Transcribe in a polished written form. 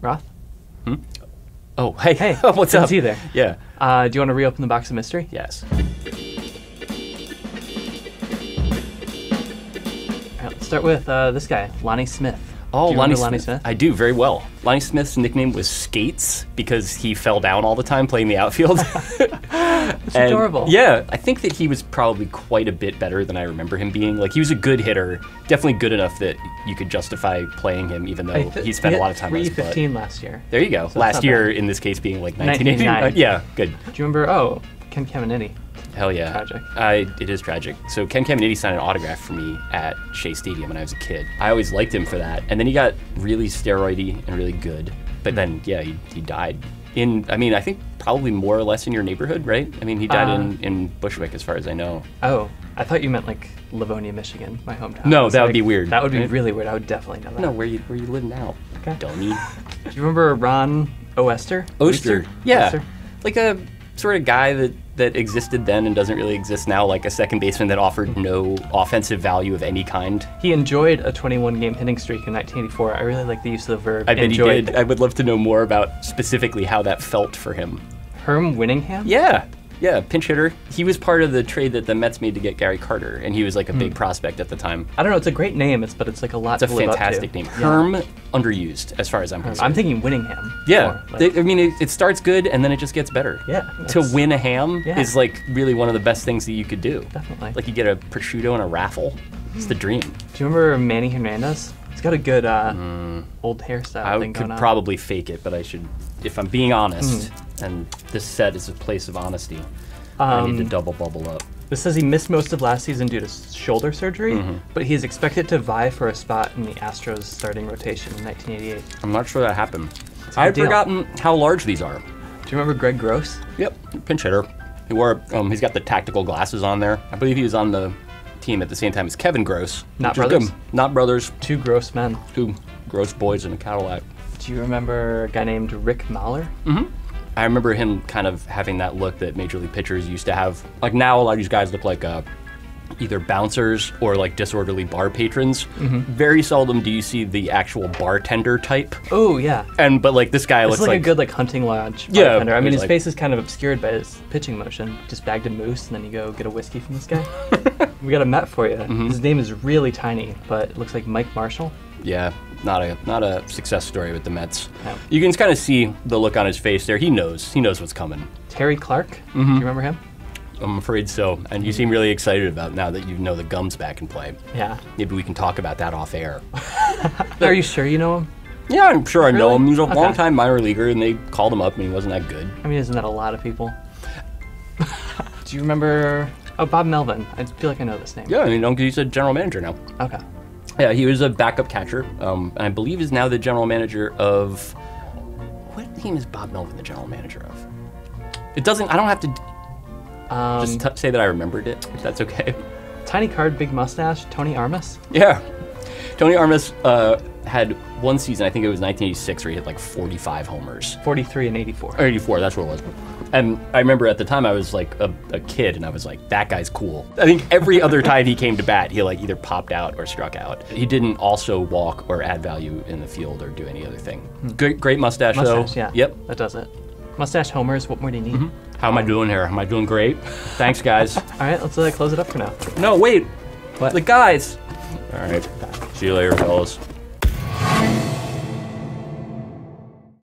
Roth? Hmm? Oh, hey. Hey, what's up? See you there. Yeah. Do you want to reopen the box of mystery? Yes. All right, let's start with this guy, Lonnie Smith. Oh, do you remember Lonnie Smith? I do, very well. Lonnie Smith's nickname was Skates because he fell down all the time playing the outfield. It's adorable. Yeah, I think that he was probably quite a bit better than I remember him being. Like, he was a good hitter, definitely good enough that you could justify playing him, even though he spent a lot of time on his butt. 315 last year. There you go. So last year, in this case, being like 1989. Yeah, good. Do you remember, Ken Caminiti? Hell yeah. Tragic. It is tragic. So Ken Caminiti signed an autograph for me at Shea Stadium when I was a kid. I always liked him for that. And then he got really steroidy and really good. But then, yeah, he died I think probably more or less in your neighborhood, right? I mean, he died in Bushwick, as far as I know. Oh, I thought you meant like Livonia, Michigan, my hometown. No, that would be weird. That would be really weird. I would definitely know that. No, where you live now. Okay. Dummy. Do you remember Ron Oester? Oester. Yeah. Oester? Like a sort of guy that existed then and doesn't really exist now, like a second baseman that offered no offensive value of any kind. He enjoyed a 21-game hitting streak in 1984. I really like the use of the verb I bet enjoyed. he did. I would love to know more about specifically how that felt for him. HERM Winningham? Yeah, pinch hitter. He was part of the trade that the Mets made to get Gary Carter, and he was like a big prospect at the time. I don't know, it's a great name, but it's like a lot It's to a live up to. fantastic name. HERM, underused, as far as I'm concerned. I'm thinking Winningham. Yeah, more, like, I mean, it starts good, and then it just gets better. Yeah. To win a ham Yeah. is like really one of the best things that you could do. Definitely. Like you get a prosciutto in a raffle. It's the dream. Do you remember Manny Hernandez? He's got a good old hairstyle I thing could going on. probably fake it, but I should, if I'm being honest, and this set is a place of honesty, I need to double bubble up. This says he missed most of last season due to shoulder surgery, but he's expected to vie for a spot in the Astros starting rotation in 1988. I'm not sure that happened. a I've good deal. forgotten how large these are. Do you remember Greg Gross? Yep, pinch hitter. He wore, he's got the tactical glasses on there. I believe he was on the team at the same time as Kevin Gross. Not which is brothers? good. Not brothers. Two gross men. Two gross boys in a Cadillac. Do you remember a guy named Rick Mahler? I remember him kind of having that look that major league pitchers used to have. Like now, a lot of these guys look like either bouncers or like disorderly bar patrons. Very seldom do you see the actual bartender type. Oh, yeah. But like this guy It's looks like like a good like hunting lodge Yeah, bartender. I mean, he's his like- face is kind of obscured by his pitching motion. Just bagged a moose, and then you go get a whiskey from this guy. We got a Met for you. His name is really tiny, but it looks like Mike Marshall. Yeah, not a success story with the Mets. No. You can kind of see the look on his face there. He knows what's coming. Terry Clark. Do you remember him? I'm afraid so. And you seem really excited about now that you know the gum's back in play. Yeah. Maybe we can talk about that off air. Are you sure you know him? Yeah, I'm sure I know Really? him. He's a Okay. long-time minor leaguer, and they called him up, and he wasn't that good. I mean, isn't that a lot of people? Do you remember? Oh, Bob Melvin. I feel like I know this name. Yeah, I mean, he's a general manager now. Okay. Yeah, he was a backup catcher, and I believe is now the general manager of... What team is Bob Melvin the general manager of? It doesn't... I don't have to just say that I remembered it, if that's okay. Tiny card, big mustache, Tony Armas. Yeah. Tony Armas had one season, I think it was 1986, where he hit like 45 homers. 43 and 84. Or 84, that's what it was. And I remember at the time I was like a kid, and I was like, that guy's cool. I think every other time he came to bat, he like either popped out or struck out. He didn't also walk or add value in the field or do any other thing. Great mustache, though. Mustache, yeah. Yep. That does it. Mustache homers, what more do you need? How am I doing here? Am I doing great? Thanks, guys. All right, let's close it up for now. No, wait. What? The guys. All right. See you later, fellas.